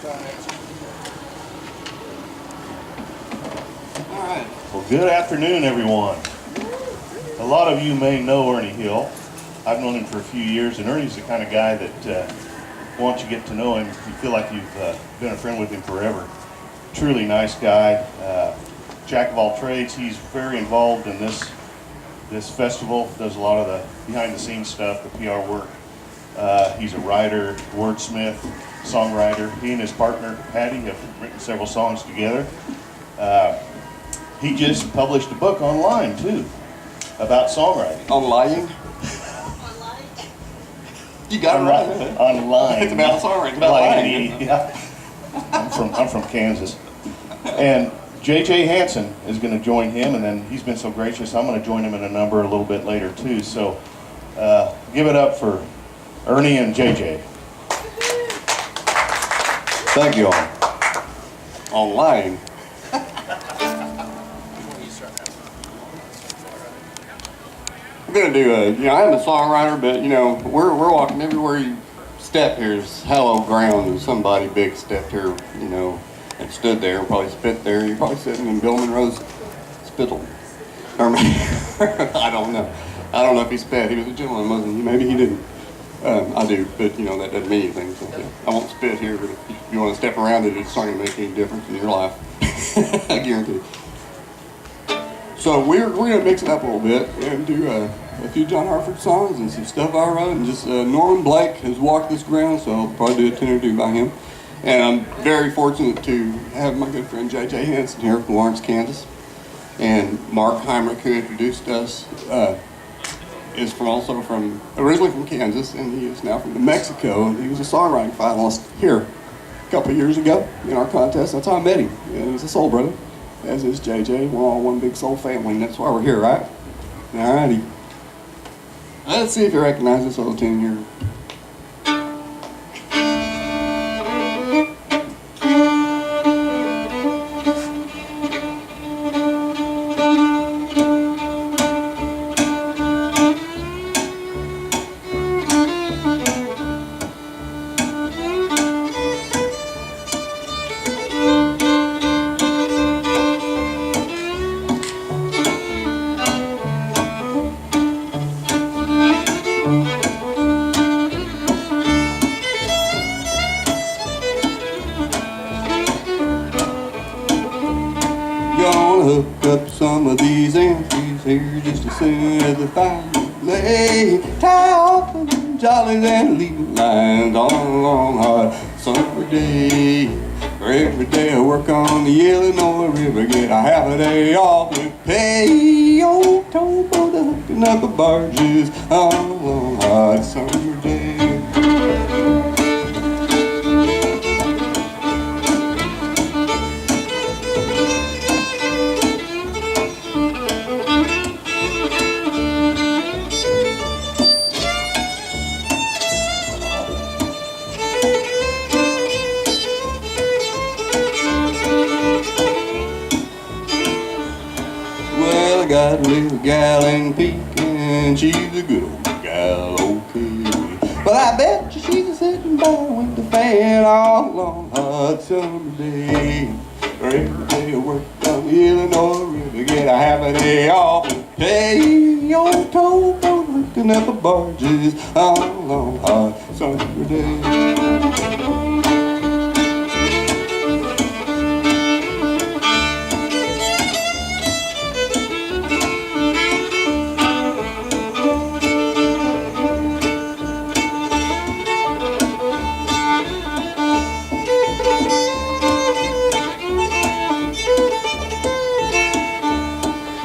All right. Well, good afternoon, everyone. A lot of you may know Ernie Hill. I've known him for a few years, and Ernie's the kind of guy that once you get to know him, you feel like you've been a friend with him forever. Truly nice guy, jack of all trades. He's very involved in this festival, does a lot of the behind-the-scenes stuff, the PR work. He's a writer, wordsmith, songwriter. He and his partner, Patty, have written several songs together. He just published a book online, too, about songwriting. Online? You got it right. Online. It's about songwriting. It's about lying. Yeah. I'm from Kansas. And JHMF is going to join him, and then he's been so gracious, I'm going to join him in a number a little bit later, too. So give it up for Ernie and JJ. Thank you all. Online. I'm gonna do I'm a songwriter, but we're walking everywhere you step here is hallowed ground, and somebody big stepped here, and stood there and probably spit there. You're probably sitting in Bill Monroe's spittle. Or I don't know. I don't know if he spit. He was a gentleman, wasn't he? Maybe he didn't. I do, but that doesn't mean anything. So, yeah. I won't spit here, but if you want to step around it, it's not going to make any difference in your life. I guarantee. So we're going to mix it up a little bit and do a few John Hartford songs and some stuff I wrote. And just Norman Blake has walked this ground, so I'll probably do a tune or two by him. And I'm very fortunate to have my good friend JHMF here from Lawrence, Kansas. And Mark Heinrich, who introduced us, is originally from Kansas, and he is now from New Mexico. And he was a songwriting finalist here a couple of years ago in our contest. That's how I met him. And he's a soul brother, as is JJ. We're all one big soul family, and that's why we're here, right? All righty. Let's see if you recognize this little tune here. Hook up some of these entries here just as soon as the fire lay. Tie off the jollies and leave lines on a long hot summer day. For every day I work on the Illinois River, get a half a day off with pay. Old towboat hooking up the barges on a long hot summer day. I got a little gal in Pekin, she's a good old gal, okay. But I bet you she's sitting by with the fan all along hot summer day. For every day I work on the Illinois River, get a half a day off and pay. Old towboat hooking up the barges all along hot summer day.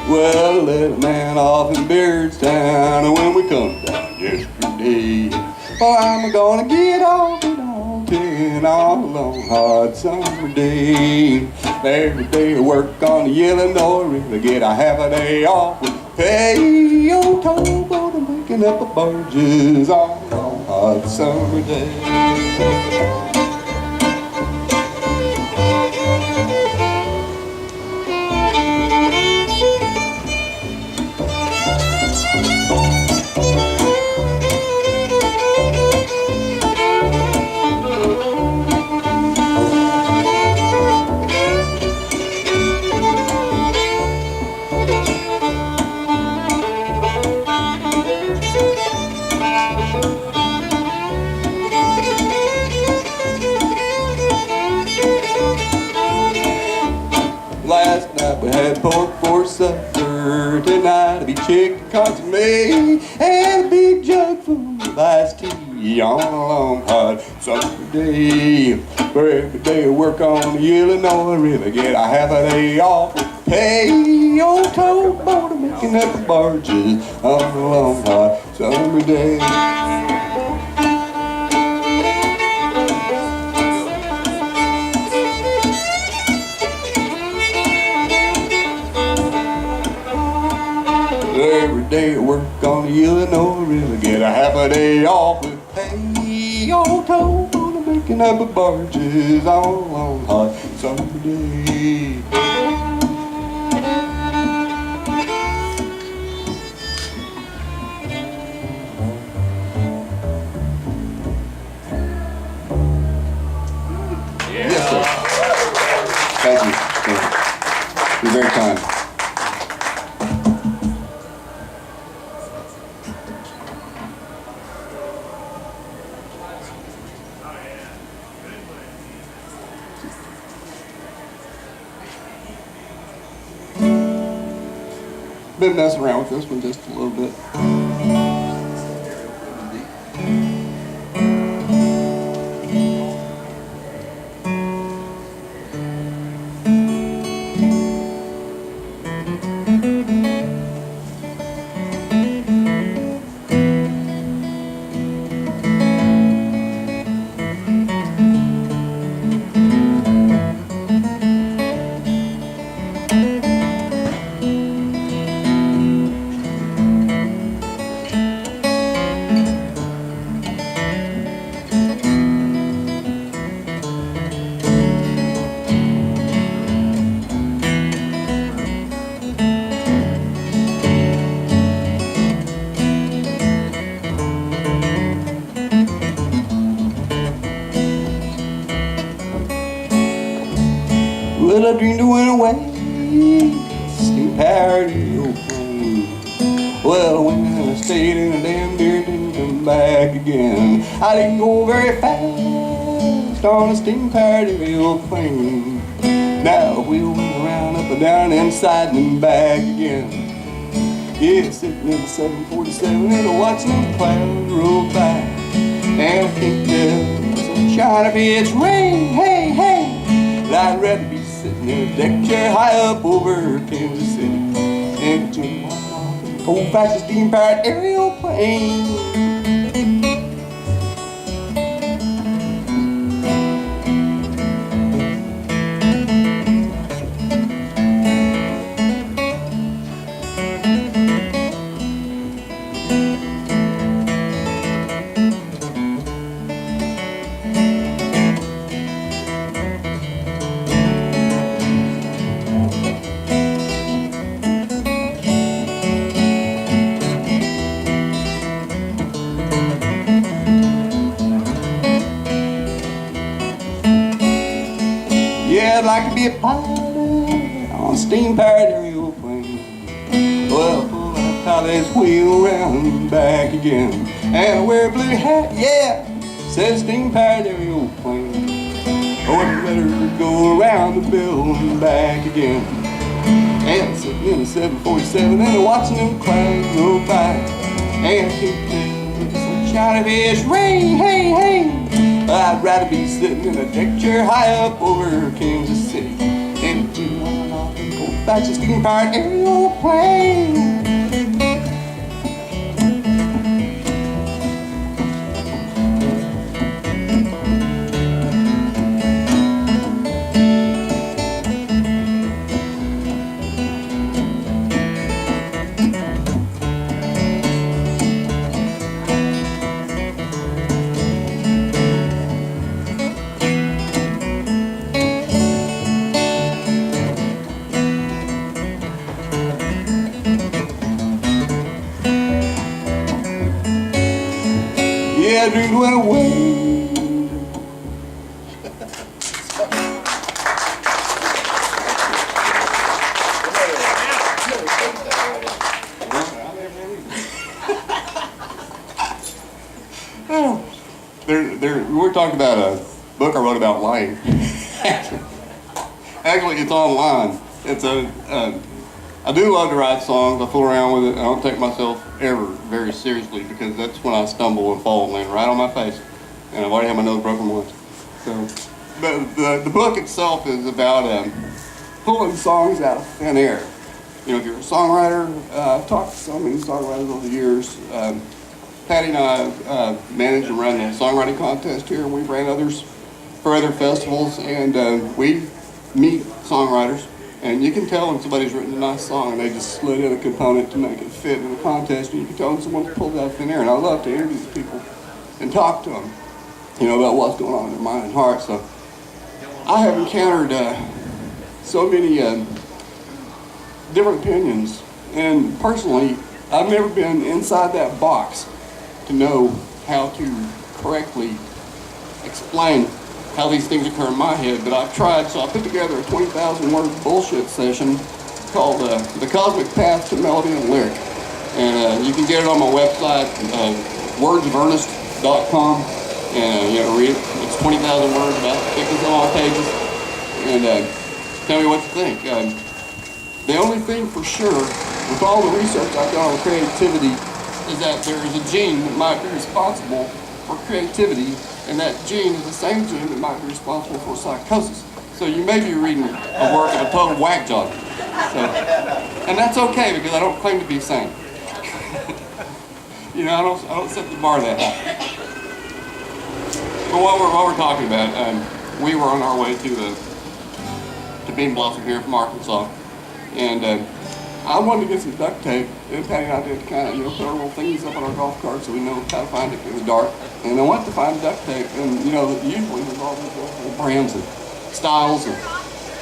Well, I let a man off in Beardstown, and when we come down yesterday, well, I'm gonna get off at all 10 all along hot summer day. Every day I work on the Illinois River, get a half a day off with pay. Old towboat and picking up the barges all along hot summer day. consomme and a big jug full of iced tea on a long hot summer day. For every day I work on the Illinois River, get a half a day off with pay. Old towboat making up the barges on a long hot summer day. Every day I work on the Illinois River, get a half a day off with pay. Old towboat making up the barges on a long hot summer day. Yes, sir. Thank you. Thank you. You're very kind. Been messing around with this one just a little bit. Well, I dreamed I went away, steam powered airplane. Well, when I stayed in a damn deer, didn't come back again. I didn't go very fast on a steam powered airplane. Now we went around, up and down, inside and back again. Yeah, sitting in the 747 and watching the clouds roll by. And I can't tell the sunshine if it's rain, hey, hey. I'd rather be sitting in a deck chair high up over Kansas City and to one old-fashioned steam-powered airplane. Yeah, I'd like to be a pilot on a steam-powered airplane. Well, pull that pilot's wheel around and back again. And I wear a blue hat, yeah, says steam-powered airplane. Oh, I better go around the bill and back again. And sitting in a 747 and watching them clouds go by. And I can't tell the sunshine if it's rain, hey, hey. I'd rather be sitting in a deck chair high up over Kansas City and to one off and go back to steam-powered airplane. Yeah, I dreamed went away. We're talking about a book I wrote about life. Actually, it's online. It's a I do love to write songs. I fool around with it. I don't take myself ever very seriously because that's when I stumble and fall and land right on my face. And I've already had my nose broken once. So, but the book itself is about pulling songs out of thin air. You know, if you're a songwriter, I've talked to so many songwriters over the years. Patty and I manage and run the songwriting contest here, and we've ran others for other festivals, and we meet songwriters, and you can tell when somebody's written a nice song and they just slid in a component to make it fit in the contest, and you can tell when someone's pulled out of thin air. And I love to interview people and talk to them, you know, about what's going on in their mind and heart. So I have encountered so many different opinions, and personally, I've never been inside that box to know how to correctly explain how these things occur in my head, but I've tried. So I put together a 20,000 word bullshit session called The Cosmic Path to Melody and Lyric. And you can get it on my website, wordsofernest.com, and you know, read it. It's 20,000 words, about 50 some odd pages, and tell me what you think. The only thing for sure, with all the research I've done on creativity, is that there is a gene that might be responsible for creativity, and that gene is the same gene that might be responsible for psychosis. So you may be reading a work of a total whack job. So, and that's okay, because I don't claim to be sane. You know, I don't set the bar that high. But while we're talking about it, we were on our way to Bean Blossom here from Arkansas, and I wanted to get some duct tape, and Patty and I did kind of, you know, put our little things up on our golf cart so we know how to find it in the dark. And I went to find duct tape, and you know, usually there's all these little brands and styles of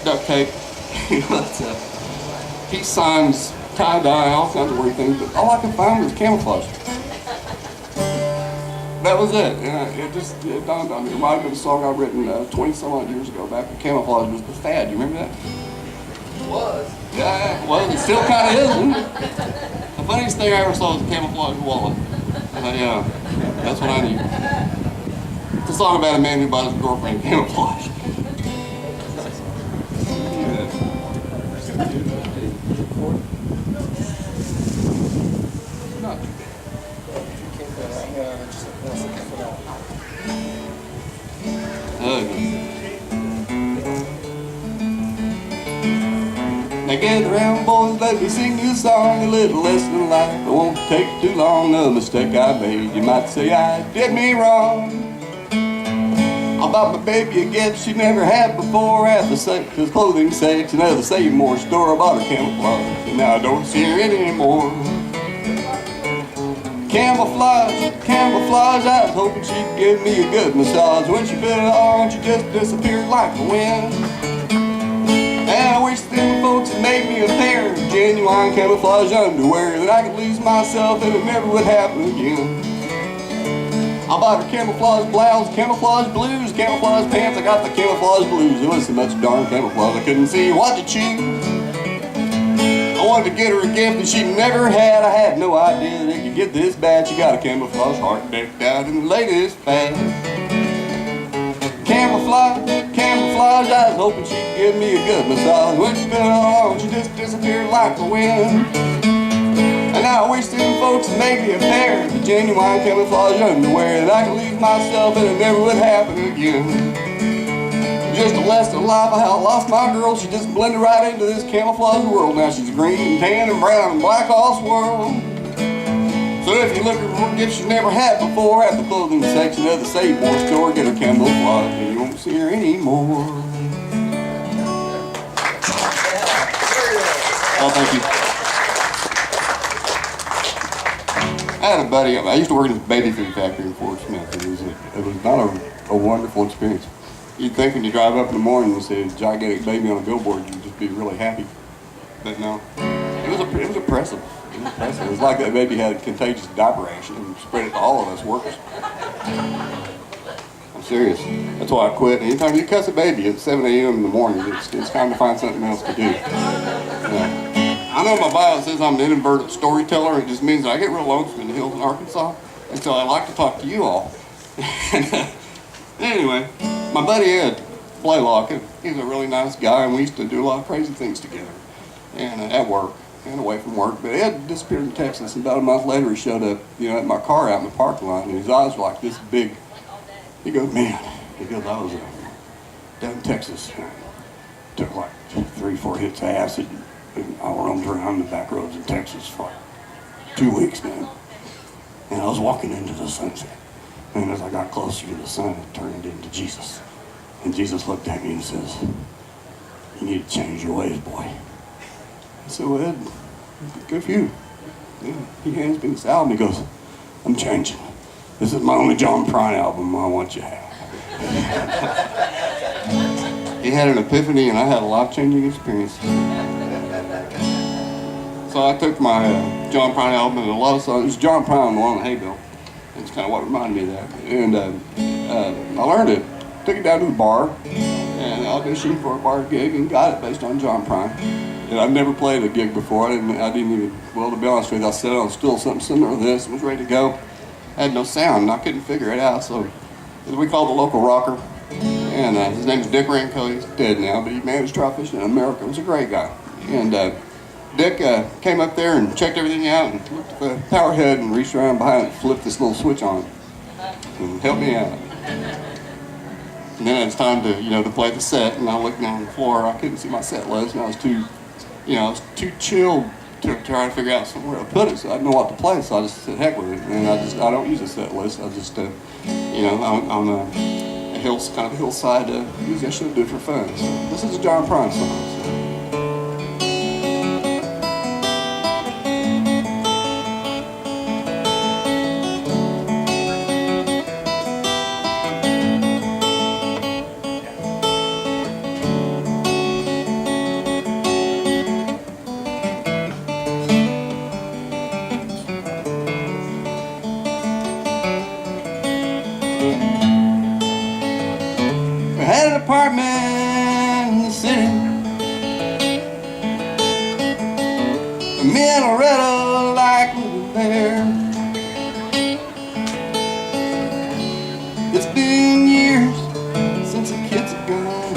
duct tape. You know, it's peace signs, tie-dye, all kinds of weird things, but all I could find was camouflage. That was it, and it dawned on me. It might have been a song I'd written 20 some odd years ago, back when camouflage was the fad. You remember that? It was. Yeah, well, it still kind of is, isn't it? The funniest thing I ever saw was a camouflage wallet. Yeah, that's what I need. It's a song about a man who bought his girlfriend camouflage. Not too bad. Now gather round, boys, let me sing you a song, a little lesson in life. It won't take too long, a mistake I made. You might say I did me wrong. I bought my baby a gift she never had before at the clothing section of the Save More store. I bought her camouflage, and now I don't see her anymore. Camouflage, I was hoping she'd give me a good massage. When she put it on, she just disappeared like the wind. And I wish them folks had made me a pair of genuine camouflage underwear, that I could lose myself and it never would happen again. I bought her camouflage blouse, camouflage blues, camouflage pants. I got the camouflage blues. There was so much darn camouflage I couldn't see what to choose. I wanted to get her a gift that she never had. I had no idea that it could get this bad. She got a camouflage heart decked out in the latest fad. Camouflage, I was hoping she'd give me a good massage. When she put it on, she just disappeared like the wind. And now I wish them folks had made me a pair of genuine camouflage underwear, that I could leave myself and it never would happen again. Just a lesson in life, I lost my girl. She just blended right into this camouflage world. Now she's green and tan and brown and black all swirled. So if you're looking for a gift she's never had before, at the clothing section of the Save More store, get her camouflage and you won't see her anymore. Oh, thank you. I had a buddy, I used to work in a baby food factory in Fort Smith. It was not a wonderful experience. You'd think when you drive up in the morning and see a gigantic baby on a billboard, you'd just be really happy. But no, it was oppressive. It was like that baby had a contagious diaper rash and spread it to all of us workers. I'm serious. That's why I quit. Anytime you cuss a baby at 7 a.m. in the morning, it's time to find something else to do. Yeah. I know my bio says I'm an inadvertent storyteller. It just means that I get real lonesome in the hills in Arkansas, and so I like to talk to you all. Anyway, my buddy Ed Blaylock, he's a really nice guy, and we used to do a lot of crazy things together, and at work. and away from work. But Ed disappeared in Texas, and about a month later he showed up, at my car out in the parking lot, and his eyes were like this big. He goes, man, I was down in Texas, took like 3-4 hits of acid, and I roamed around the back roads in Texas for like 2 weeks, man. And I was walking into the sunset, and as I got closer to the sun, it turned into Jesus. And Jesus looked at me and says, you need to change your ways, boy. I said, well, Ed, good for you. Yeah. He hands me this album. He goes, I'm changing. This is my only John Prine album I want you to have. He had an epiphany, and I had a life-changing experience. So I took my John Prine album and a lot of songs. It was John Prine along the hay bale. It's kind of what reminded me of that. And I learned it. Took it down to the bar and auditioned for a bar gig and got it based on John Prine. And I've never played a gig before. I didn't even, well, to be honest with you, I set on still something similar to this and was ready to go. I had no sound and I couldn't figure it out. So we called the local rocker. And his name's Dick Ranco. He's dead now, but he managed trout fishing in America. He was a great guy. And Dick came up there and checked everything out and looked at the power head and reached around behind it and flipped this little switch on and helped me out. And then it was time to, to play the set, and I looked down on the floor. I couldn't see my set list, and I was too chilled to try to figure out somewhere to put it, so I didn't know what to play. So I just said, heck with it. And I don't use a set list. I just, on a kind of a hillside. Usually I should do it for fun. So this is a John Prine song. So. I had an apartment in the city. Me and Loretta like living there. It's been years since the kids are gone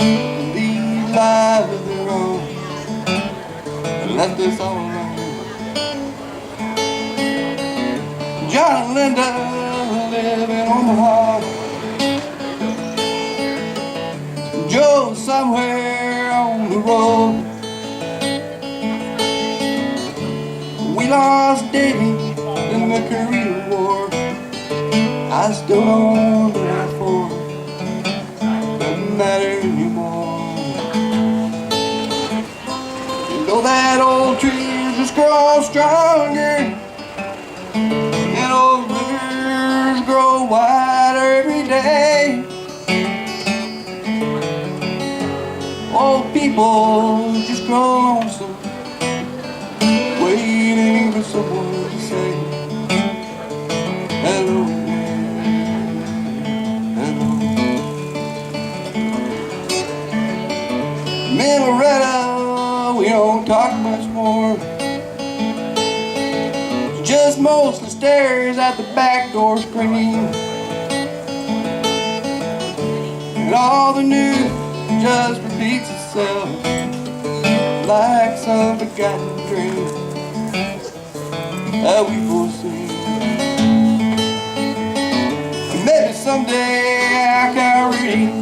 and lead lives of their own and left us all alone. John and Linda live in Omaha. Joe's somewhere on the road. We lost Davy in the Korean War. I still don't know that for. Doesn't matter anymore. That old trees just grow stronger, and old rivers grow wider every day. Old people just grow lonesome, waiting for someone to say hello, hello. Me and Loretta, we don't talk much more. Just mostly stares at the back door screen, and all the news just repeats itself like some forgotten dream that we foreseen. Maybe someday I can read.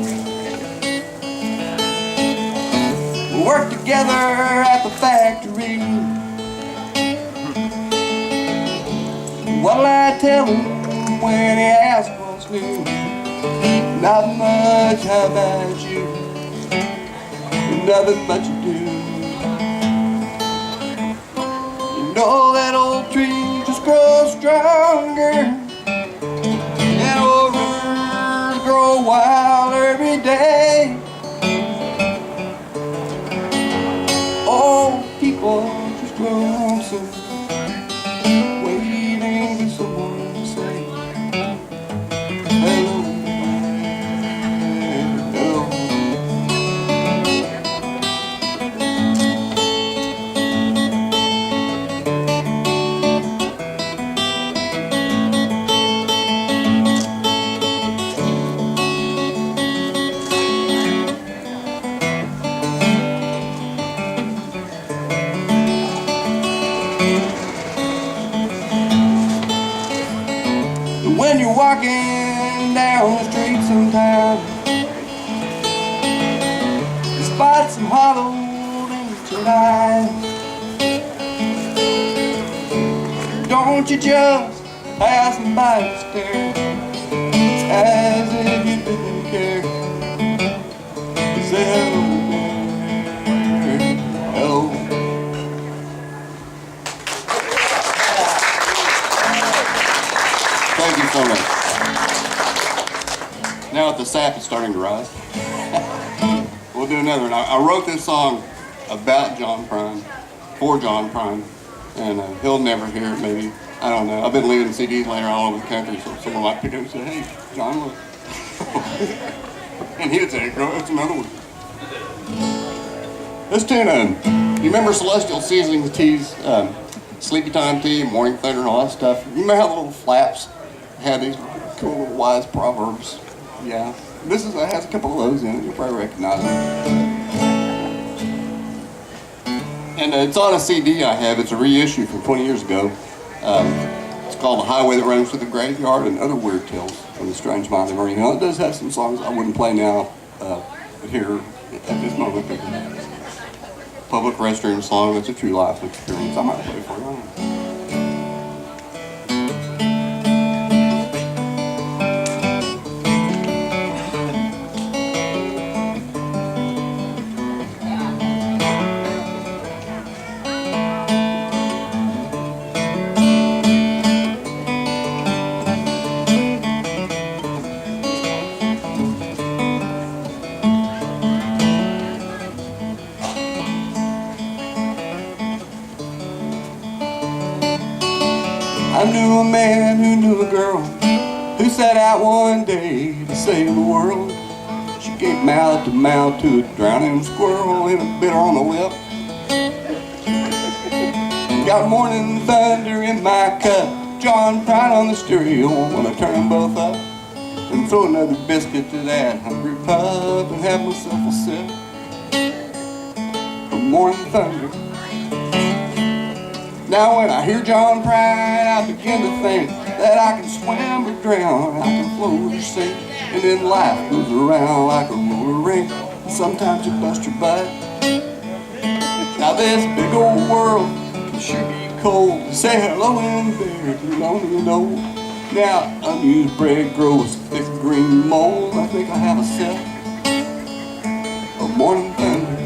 We'll work together at the factory. What'll I tell him when he asks what's new? Not much, how about you? Nothing much to do. You know that old tree just grows stronger, and old rivers grow wild every day. Old people just grow lonesome, waiting for someone to say hello. walking down the street sometime. Despite some hollow empty eyes, don't you just pass me by and stare? It's as if you didn't care. Say hello. Thank you so much. Now that the sap is starting to rise, we'll do another one. I wrote this song about John Prine, for John Prine, and he'll never hear it maybe. I don't know. I've been leaving CDs laying all over the country, so someone might pick it up and say, hey, John, look. And he would say, girl, that's another one. This tune, you remember Celestial Seasonings teas, Sleepy Time tea, Morning Thunder, and all that stuff? You remember how the little flaps had these cool little wise proverbs? Yeah. This has a couple of those in it. You'll probably recognize them. And it's on a CD I have. It's a reissue from 20 years ago. It's called The Highway That Runs Through the Graveyard and Other Weird Tales from the Strange Mind of Ernie. It does have some songs I wouldn't play now here at this moment. Public restroom song, it's a true life experience. I might play for you. I knew a man who knew a girl who set out one day to save the world. She gave mouth to mouth to a drowning squirrel and a bitter on the whip. Got morning thunder in my cup, John Prine on the stereo when I turn them both up, and throw another biscuit to that hungry pup and have myself a sip of morning thunder. Now when I hear John Prine, I begin to think that I can swim or drown, I can float or sink, and then life goes around like a roller rink, and sometimes you bust your butt. Now this big old world can sure be cold. Say hello in there, too lonely and old. Now unused bread grows thick green mold. I think I'll have a sip of morning thunder.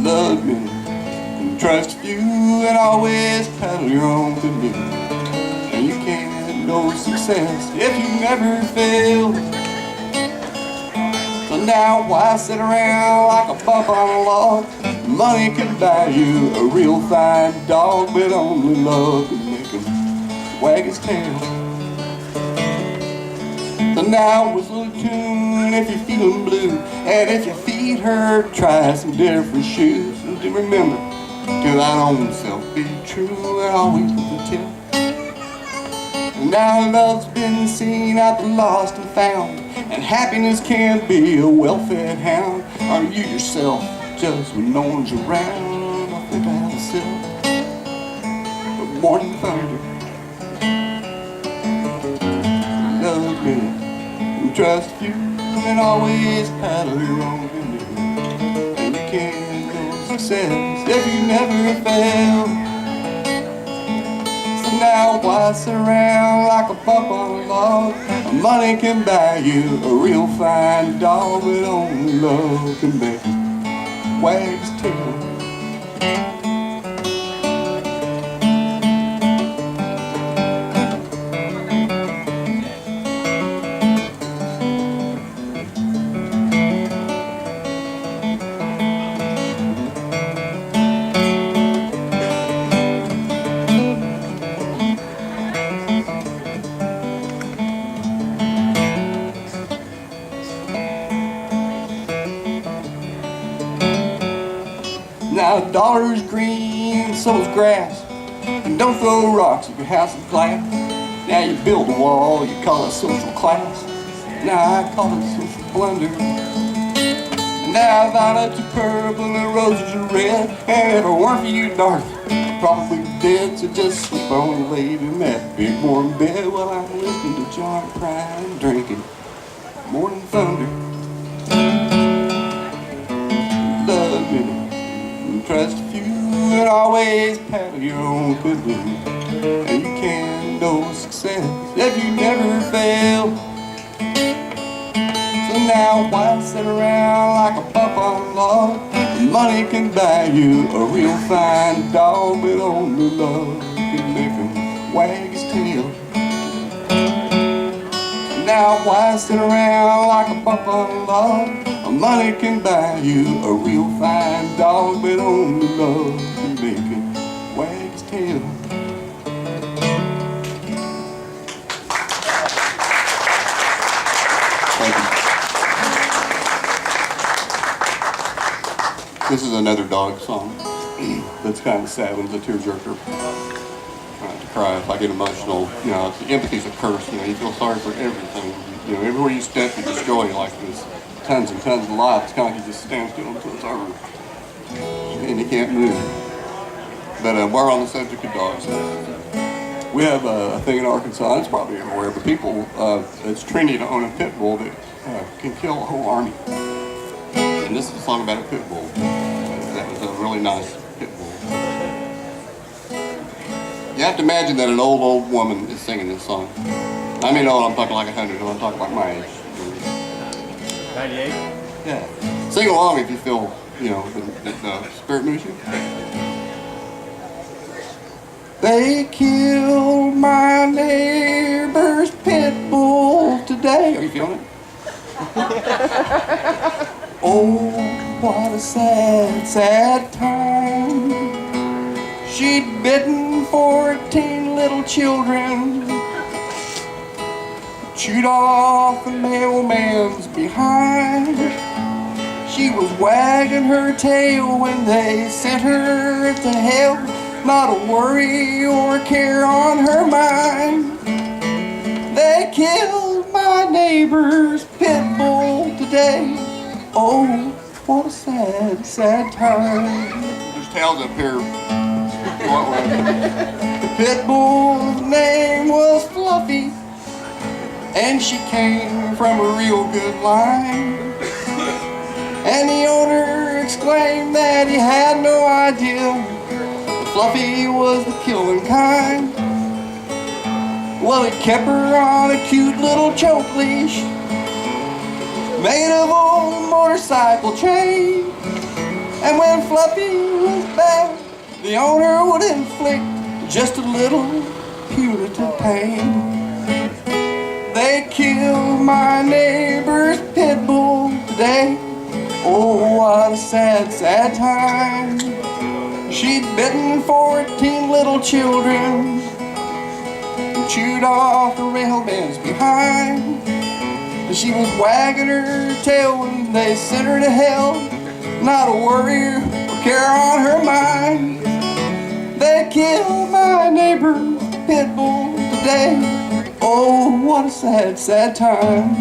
Love me, trust you, and always paddle your own canoe. And you can't know success if you never fail. So now why sit around like a bump on a log? Money can buy you a real fine dog, but only love can make him wag his tail. So now whistle a tune if you're feeling blue, and if your feet hurt, try some different shoes. And do remember, to thine own self be true, and always with a tip. And now love's been seen out the lost and found, and happiness can't be a well-fed hound. Are you yourself just when no one's around? I think I have a sip of morning thunder. Love me and trust you, and always paddle your own canoe. And you can't know success if you never fail. So now why sit around like a bump on a log? Money can buy you a real fine dog, but only love can make it wag his tail. Now a dollar's green, so's grass. And don't throw rocks if your house is glass. Now you build a wall, you call it social class. Now I call it social blunder. Now violets are purple and roses are red. And if it weren't for you, Dorothy, probably dead, so just sleep on late in that big warm bed while I'm listening to John Prine and drinking morning thunder. Love me, trust you, and always paddle your own canoe. And you can know success if you never fail. So now why sit around like a pup on log? Money can buy you a real fine dog, but only love can make him wag his tail. Now why sit around like a pup on log? Money can buy you a real fine dog, but only love can make him wag his tail. Thank you. This is another dog song that's kind of sad. One's a tearjerker. I have to cry if I get emotional. You know, empathy's a curse. You know, you feel sorry for everything. You know, everywhere you step, you destroy like this. Tons and tons of life. It's kind of like you just stand still until it's over, and you can't move. But we're on the subject of dogs. We have a thing in Arkansas. It's probably everywhere, but people, it's trendy to own a pit bull that can kill a whole army. And this is a song about a pit bull. That was a really nice pit bull. You have to imagine that an old woman is singing this song. I mean old, I'm talking like 100, I'm talking like my age. 98? Yeah. Sing along if you feel, you know, the spirit moves you. They killed my neighbor's pit bull today. Are you feeling it? Oh, what a sad, sad time. She'd bitten 14 little children, chewed off the mailman's behind. She was wagging her tail when they sent her to hell, not a worry or care on her mind. They killed my neighbor's pit bull today. Oh, what a sad, sad time. There's tails up here. The pit bull's name was Fluffy, and she came from a real good line. And the owner exclaimed that he had no idea that Fluffy was the killing kind. Well, he kept her on a cute little choke leash made of old motorcycle chain. And when Fluffy was bad, the owner would inflict just a little punitive pain. They killed my neighbor's pit bull today. Oh, what a sad, sad time. She'd bitten 14 little children and chewed off the railbeds behind. She was wagging her tail when they sent her to hell, not a worry or care on her mind. They killed my neighbor's pit bull today. Oh, what a sad, sad time.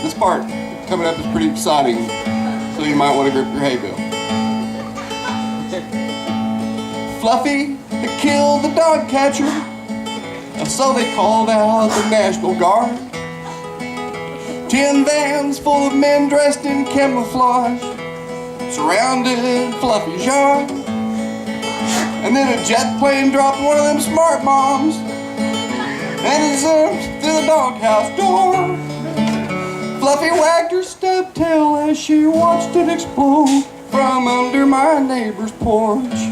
This part coming up is pretty exciting, so you might want to grip your hay bale. Fluffy had killed the dog catcher, and so they called out the National Guard. 10 vans full of men dressed in camouflage surrounded Fluffy's yard. And then a jet plane dropped one of them smart bombs and it zipped through the doghouse door. Fluffy wagged her stub tail as she watched it explode from under my neighbor's porch.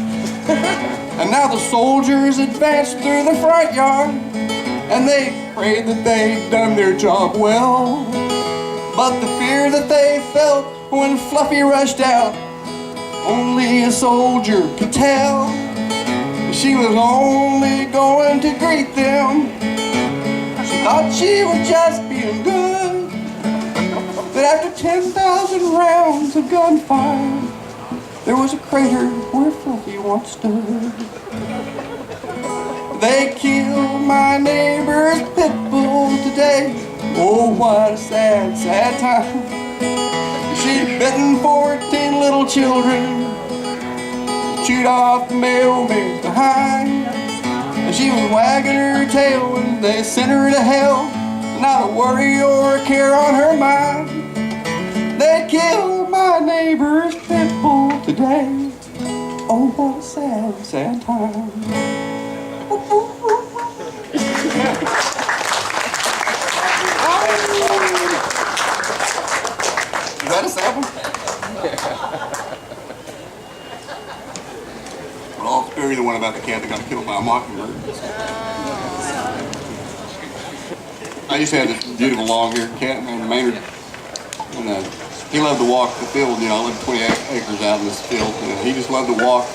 And now the soldiers advanced through the front yard, and they prayed that they'd done their job well. But the fear that they felt when Fluffy rushed out, only a soldier could tell. She was only going to greet them. She thought she was just being good. But after 10,000 rounds of gunfire, there was a crater where Fluffy once stood. They killed my neighbor's pit bull today. Oh, what a sad, sad time. She'd bitten 14 little children, chewed off the mailman behind. And she was wagging her tail when they sent her to hell. Not a worry or a care on her mind. They killed my neighbor's pit bull today. Oh, what a sad, sad time. Is that a sample? Well, I'll spare you the one about the cat that got killed by a mockingbird. I used to have this beautiful long-haired cat named Maynard, and he loved to walk the field. You know, I lived 20 acres out in this field, and he just loved to walk.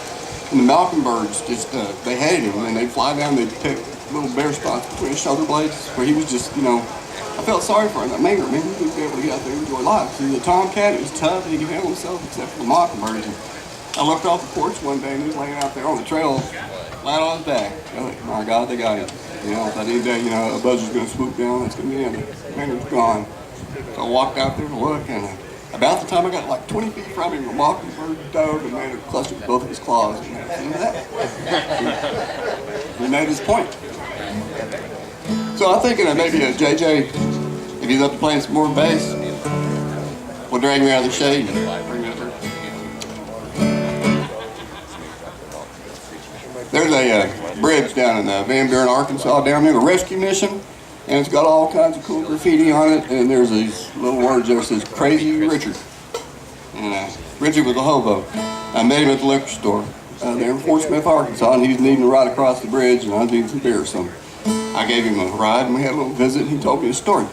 And the mockingbirds just, they hated him, and they'd fly down, they'd pick little bare spots between his shoulder blades where he was just, you know, I felt sorry for him. That Maynard, man, he wouldn't be able to get out there and enjoy life. See, the tomcat, it was tough, and he could handle himself except for the mockingbirds. And I looked off the porch one day, and he was laying out there on the trail, lying on his back. I was like, my God, they got him. You know, if I any day, you know, a buzzard's going to swoop down, it's going to be him. Maynard's gone. So I walked out there to look, and about the time I got like 20 feet from him, a mockingbird dove, and Maynard clutched both of his claws. And that's the end of that. He made his point. So I'm thinking that maybe a JJ, if he's up to playing some more bass, will drag me out of the shade and bring me up here. There's a bridge down in Van Buren, Arkansas, down near the rescue mission, and it's got all kinds of cool graffiti on it, and there's these little words there that says, Crazy Richard. And Richard was a hobo. I met him at the liquor store there in Fort Smith, Arkansas, and he's needing to ride across the bridge, and I was needing some beer, so I gave him a ride, and we had a little visit, and he told me a story.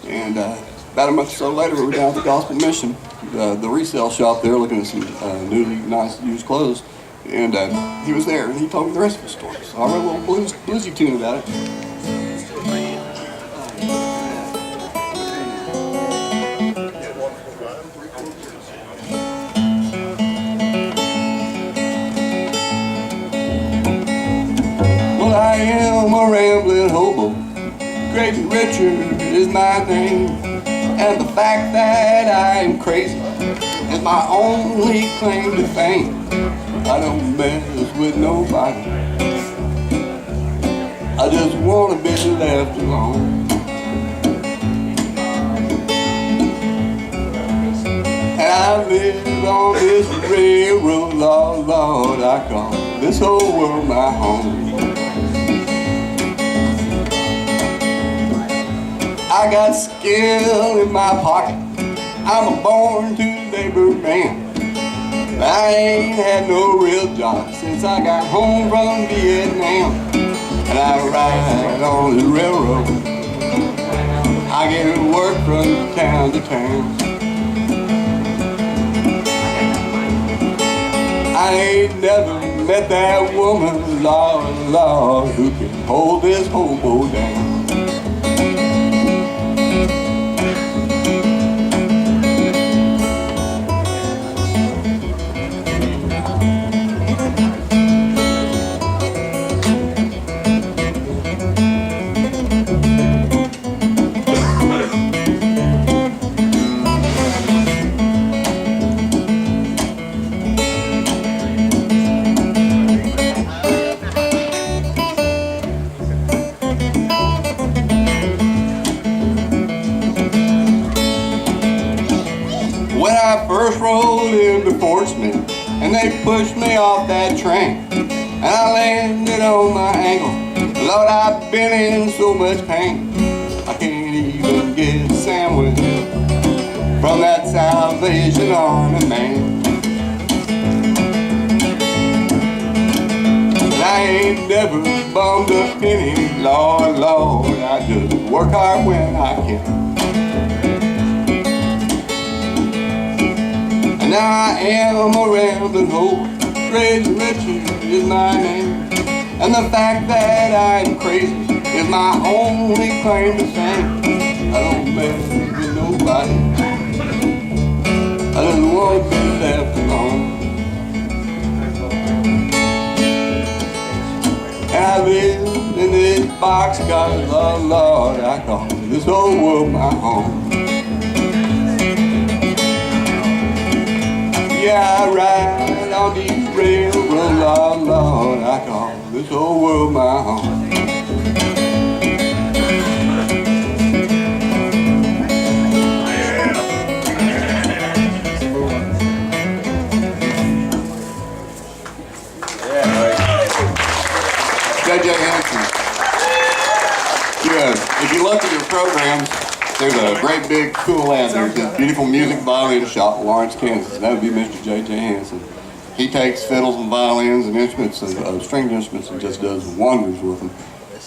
And about a month or so later, we were down at the Gospel Mission, the resale shop there, looking at some newly nice used clothes. And he was there, and he told me the rest of the story. So I wrote a little bluesy tune about it. Well, I am a rambling hobo. Crazy Richard is my name. And the fact that I am crazy is my only claim to fame. I don't mess with nobody. I just want to be left alone. And I live on this railroad, Lord, Lord, I call this whole world my home. I got skill in my pocket. I'm a born to labor man. I ain't had no real job since I got home from Vietnam. And I ride on the railroad. I get work from town to town. I ain't never met that woman, Lord, Lord, who can hold this hobo down. When I first rolled into Fort Smith and they pushed me off that train and I landed on my ankle, Lord, I've been in so much pain I can't even get a sandwich from that Salvation Army man. And I ain't never bummed a penny, Lord, Lord, I just work hard when I can. Now I am a rambling hobo, Crazy Richard is my name. And the fact that I'm crazy is my only claim to fame. I don't mess with nobody, I just want to be left alone. And I live in this boxcar, Lord, Lord, I call this whole world my home. Yeah, I ride on these railroads, Lord, Lord, I call this whole world my home. JHMF. If you look at your programs, there's a great big cool ad. There's this beautiful music violin shop in Lawrence, Kansas. That would be Mr. J.J. Hansen. He takes fiddles and violins and instruments, stringed instruments, and just does wonders with them.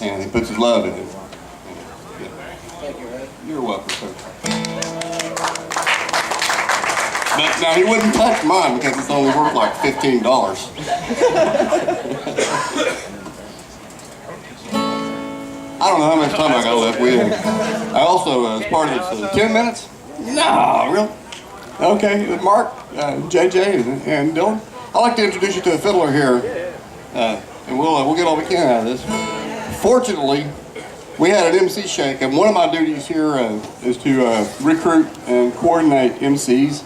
And he puts his love in it. Thank you, Ed. You're welcome, sir. But now he wouldn't touch mine because it's only worth like $15. I don't know how much time I got left. I also, as part of this, 10 minutes? No, really? Okay, Mark, JJ, and Dylan. I'd like to introduce you to a fiddler here, and we'll get all we can out of this. Fortunately, we had an MC shake, and one of my duties here is to recruit and coordinate MCs.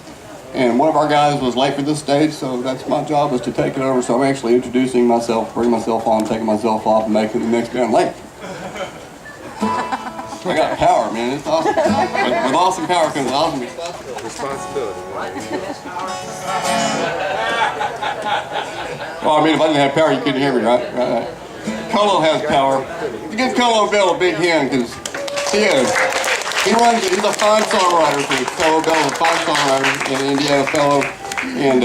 And one of our guys was late for this stage, so that's my job is to take it over. So I'm actually introducing myself, bringing myself on, taking myself off, and making the next band late. I got power, man. It's awesome. With awesome power comes awesome stuff. Responsibility. Well, I mean, if I didn't have power, you couldn't hear me, right? Colo has power. You give Colo Bell a big hand because he's a fine songwriter. Colo Bell is a fine songwriter, an Indiana fellow, and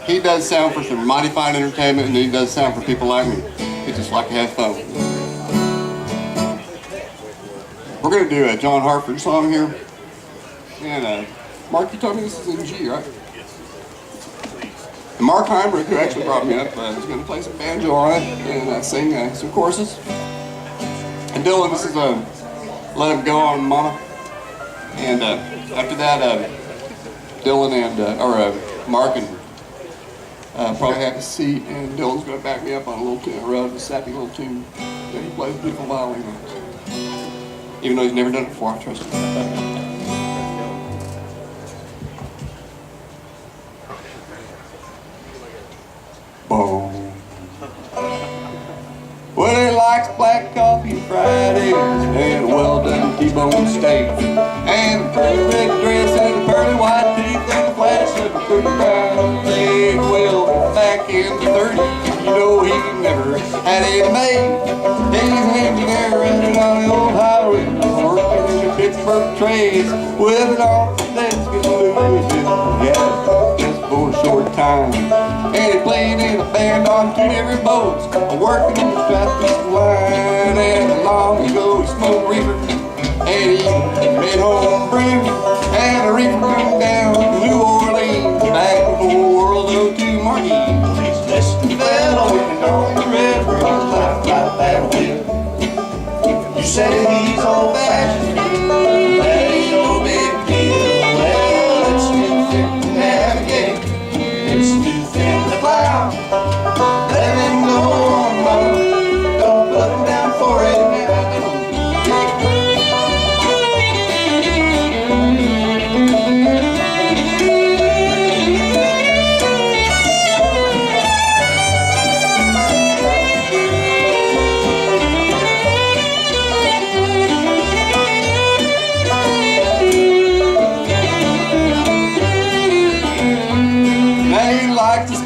he does sound for some mighty fine entertainment, and he does sound for people like me. He just like to have fun. We're going to do a John Hartford song here. And Mark, you told me this is in G, right? And Mark Heinrich, who actually brought me up, is going to play some banjo on it and sing some choruses. And Dylan, this is Let Him Go on Mama. And after that, Dylan and Mark and probably have a seat, and Dylan's going to back me up on a little tune. I wrote a sappy little tune that he plays beautiful violin on. Even though he's never done it before, I trust him. Boom. Well, he likes black coffee Fridays and a well-done T-bone steak and a pretty red dress and a pearly white teeth and a flash of a pretty brown leg. Well, back in the 30s, you know he never had it made. He's an engineer running on the old highway, working in the Pittsburgh trades with an arm that's been losing. Yeah, just for a short time. And he played in a band on 2 different boats, working in the Southeast line. And long ago he smoked reefer, and he made home brew, and a reefer come down to New Orleans back before World War II. Marquis, he's just a fellow working on the river, life like that will. You say he's old-fashioned, that ain't no big deal. Well, it's too thick to navigate, it's too thin to plow. Let him go on, mama, don't put him down for it now.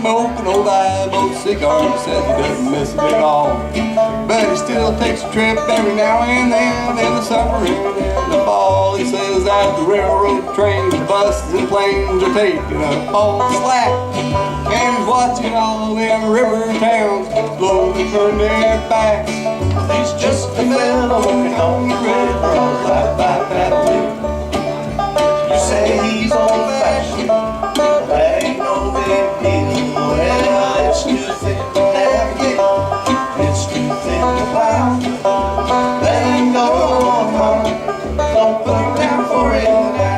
Smoke an old eyeball cigar, he says he doesn't miss it at all. But he still takes a trip every now and then, in the summer and in the fall. He says that the railroad trains, buses and planes are taking up all the slack. And he's watching all them river towns slowly turn their backs. He's just a fellow working on the river, right by that way. You say he's old-fashioned, that ain't no big deal. Well, it's too thick to navigate, it's too thick to plow. Let him go on, mama, don't put him down for it now.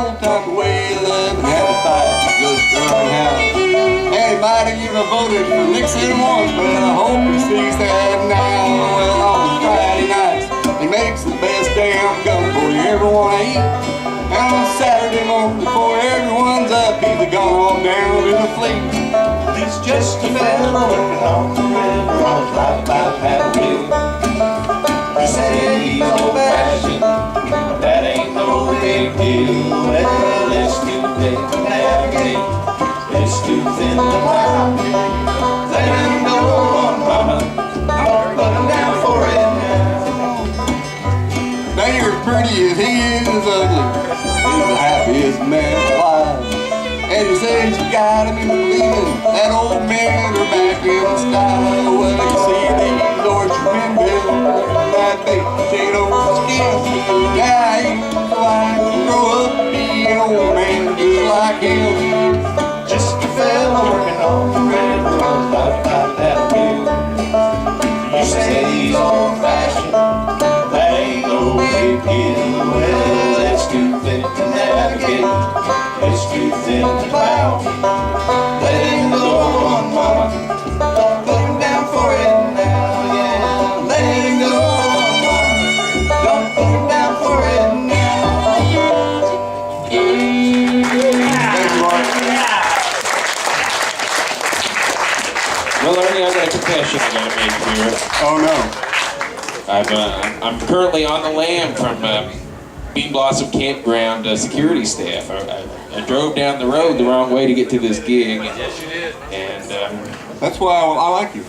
old time way of living, have a fight, just run house. And he might have even voted for Nixon once, but I hope he sees that now. Well, on Friday nights, he makes the best damn gumbo you ever want to eat. And on Saturday morning, before everyone's up, he's gone all down to the fleet. He's just a fellow working on the river, on his life about paddle wheel. He said he's old-fashioned, that ain't no big deal. Well, it's too thick to navigate, it's too thin to plow. Let him go on, mama, don't put him down for it now. Now you're as pretty as he is ugly, he's the happiest man alive. And he says you got him in believing that old men are back in style. Well, you see these orchard built that baked potato skin. Now he's like to grow up to be an old man just like him. Just a fella working on the river, on his life about paddle wheel. You say he's old-fashioned, that ain't no big deal. Well, it's too thick to navigate, it's too thin to plow. Let him go on, mama, don't put him down for it now. Yeah, let him go on, mama, don't put him down for it now. Thank you, Mark. Well, Ernie, I've got a confession I gotta make here. Oh no. I'm currently on the lam from Bean Blossom Campground security staff. I drove down the road the wrong way to get to this gig. Yes, you did. And That's why I like you.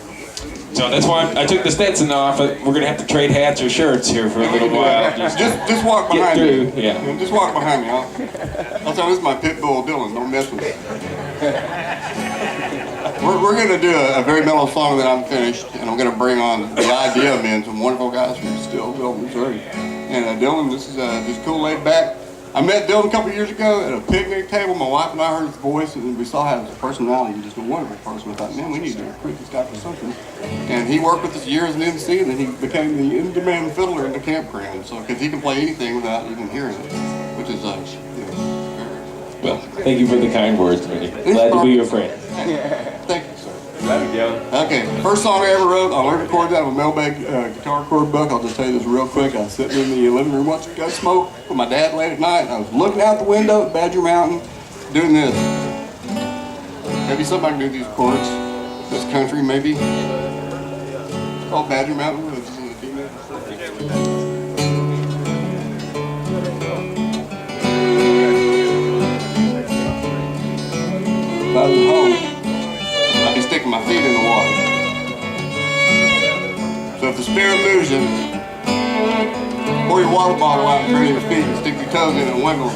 so that's why I took the Stetson off. We're gonna have to trade hats or shirts here for a little while. Just walk get behind through. me. Yeah. Just walk behind me. I'll tell you, this is my pit bull Dylan. Don't mess with it. We're going to do a very mellow song that I'm finished, and I'm going to bring on the Idea Men, some wonderful guys from Stillville, Missouri. And Dylan, this is just cool, laid back. I met Dylan a couple years ago at a picnic table. My wife and I heard his voice, and we saw how his personality was just a wonderful person. I thought, man, we need to recruit this guy for something. And he worked with us years as an MC, and then he became the in-demand fiddler in the campground. So, because he can play anything without even hearing it, which is, Well, thank you for the kind words, Ernie. Glad to be your friend. Thank you, sir. Love you, Dylan. Okay, first song I ever wrote, I learned to record out of a mailbag guitar chord book. I'll just tell you this real quick. I was sitting in the living room watching Go Smoke with my dad late at night, and I was looking out the window at Badger Mountain, doing this. Maybe somebody knew these chords. This country, maybe. It's called Badger Mountain Woods. It's in the D major. If I was at home, I'd be sticking my feet in the water. So if the spirit moves you, pour your water bottle out in front of your feet and stick your toes in and wiggle.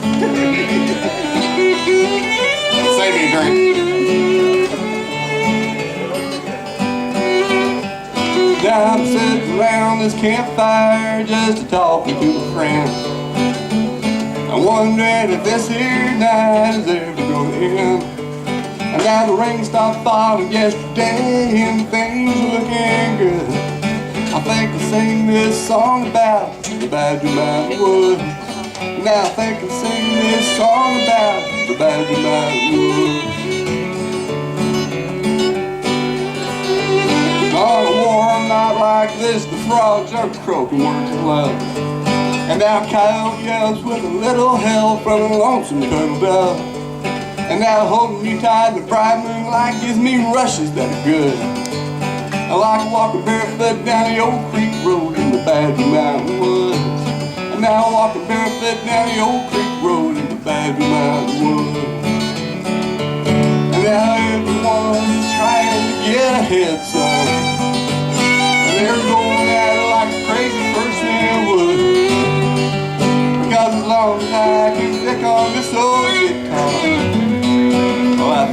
Save me a drink. Now I'm sitting around this campfire just a-talking to a friend. I'm wondering if this here night is ever gonna end. And now the rain stopped falling yesterday and things are looking good. I think I'll sing this song about the Badger Mountain Woods. Now I think I'll sing this song about the Badger Mountain Woods. On a warm night like this, the frogs are croaking words of love. And now coyote yells with a little help from a lonesome turtle dove. And now holding you tight in the bright moonlight gives me rushes that are good. I like walking barefoot down the old creek road in the Badger Mountain Woods. And now walking barefoot down the old creek road in the Badger Mountain Woods. And now everyone's trying to get ahead, son. And they're going at it like a crazy person would. Because as long as I can stick on this old guitar, oh, I'd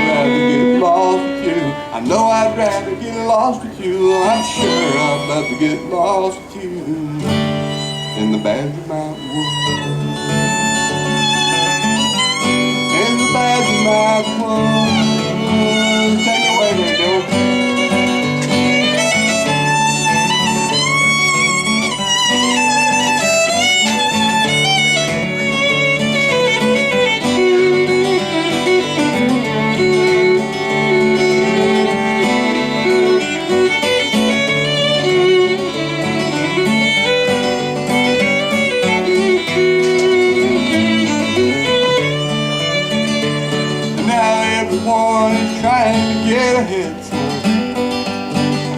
rather get lost with you. I know I'd rather get lost with you. I'm sure I'd love to get lost with you in the Badger Mountain Woods. In the Badger Mountain Woods. Take it away, there, Dylan. everyone is trying to get ahead, son.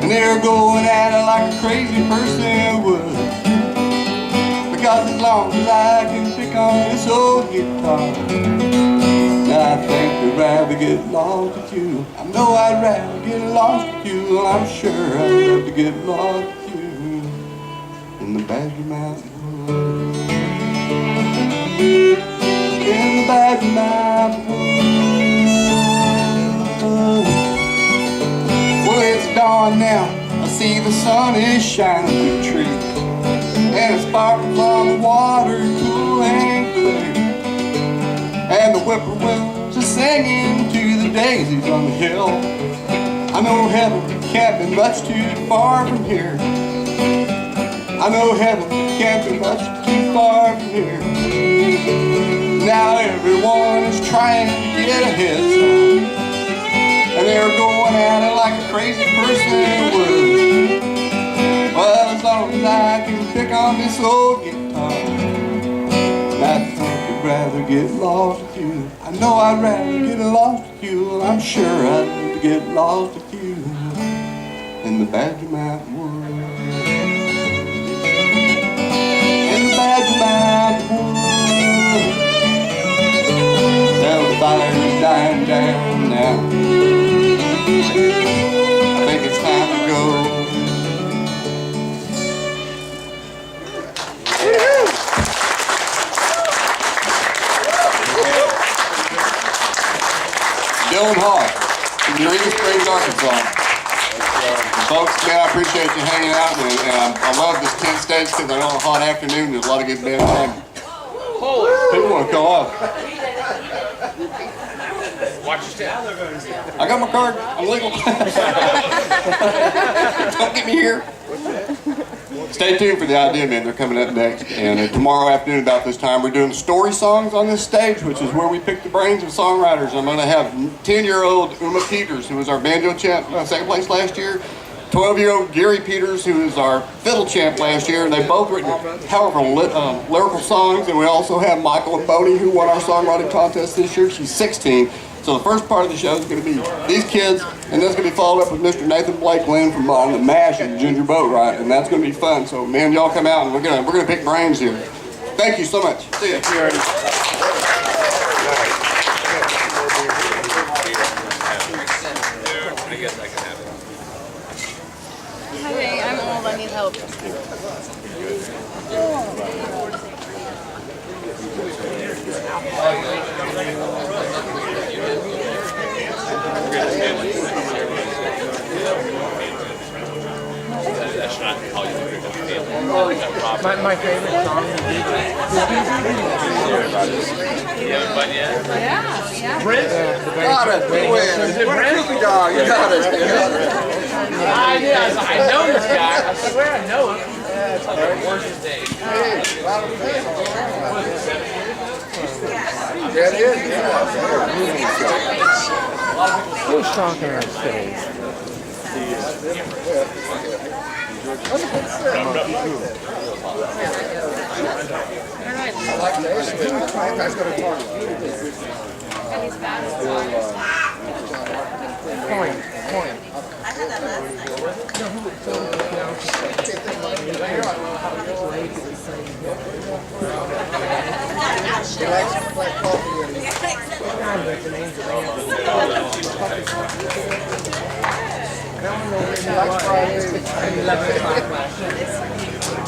And they're going at it like a crazy person would. Because as long as I can pick on this old guitar, I think I'd rather get lost with you. I know I'd rather get lost with you. And I'm sure I'd love to get lost with you in the Badger Mountain woods. In the Badger Mountain woods. Well, it's dawn now. I see the sun is shining through the trees, and it's sparkles on the water, cool and clear. And the whippoorwills are singing to the daisies on the hill. I know heaven can't be much too far from here. I know heaven can't be much too far from here. Now everyone is trying to get ahead, son. And they're going at it like a crazy person would. Well, as long as I can pick on this old guitar, I think I'd rather get lost with you. I know I'd rather get lost with you. I'm sure I'd like to get lost with you in the Badger Mountain woods. In the Badger Mountain woods. Now the fire is dying down now. I think it's time to go. Dylan Hall from Eureka Springs, Arkansas. And folks, man, I appreciate you hanging out, and I love this tent stage because I know on a hot afternoon there's a lot of good bands on. People want to come off. Watch your step. I got my card. I'm legal. Don't get me here. Stay tuned for the Idea Men. They're coming up next. And tomorrow afternoon about this time, we're doing story songs on this stage, which is where we pick the brains of songwriters. I'm going to have 10-year-old Uma Peters, who was our banjo champ, second place last year. 12-year-old Gary Peters, who is our fiddle champ last year. And they've both written powerful lyrical songs. And we also have Michael and Bodie, who won our songwriting contest this year. She's 16. So the first part of the show is going to be these kids, and that's going to be followed up with Mr. Nathan Blake Lynn from the MASH and Ginger Boat Ride, and that's going to be fun. So man, y'all come out and we're gonna pick brains here. Thank you so much. See ya. Thank you, Ernie. Hi, I'm old. I need help. My favorite song is Yeah. Prince. Got it. Is it Prince? You got it. I know this guy. I swear I know him. It's like the worst day. Yeah, it is. Yeah. Who's talking on stage? I like this. I was going to talk to you. Coin. I had that last night. He likes to play coffee and he likes Friday.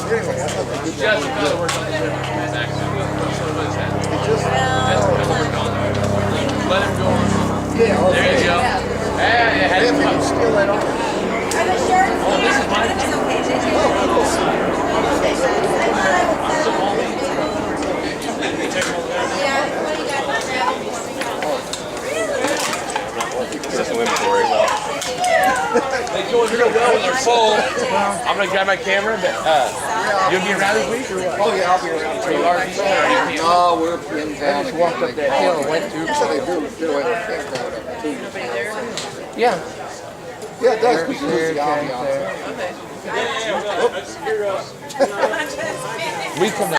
Anyway, I thought they did Just that. work on the Let him go on. Yeah, okay. There you go. Hey, If you can steal that off. Oh, this is mine. It's okay, JJ. It's going real well with your full. I'm gonna grab my camera, but you'll be around this week or what? Oh, yeah, I'll be around. Are you already there? No, we're in town. I just walked up that hill and went through. So they do it. Yeah. Yeah, it does. Because There, the ambiance. we come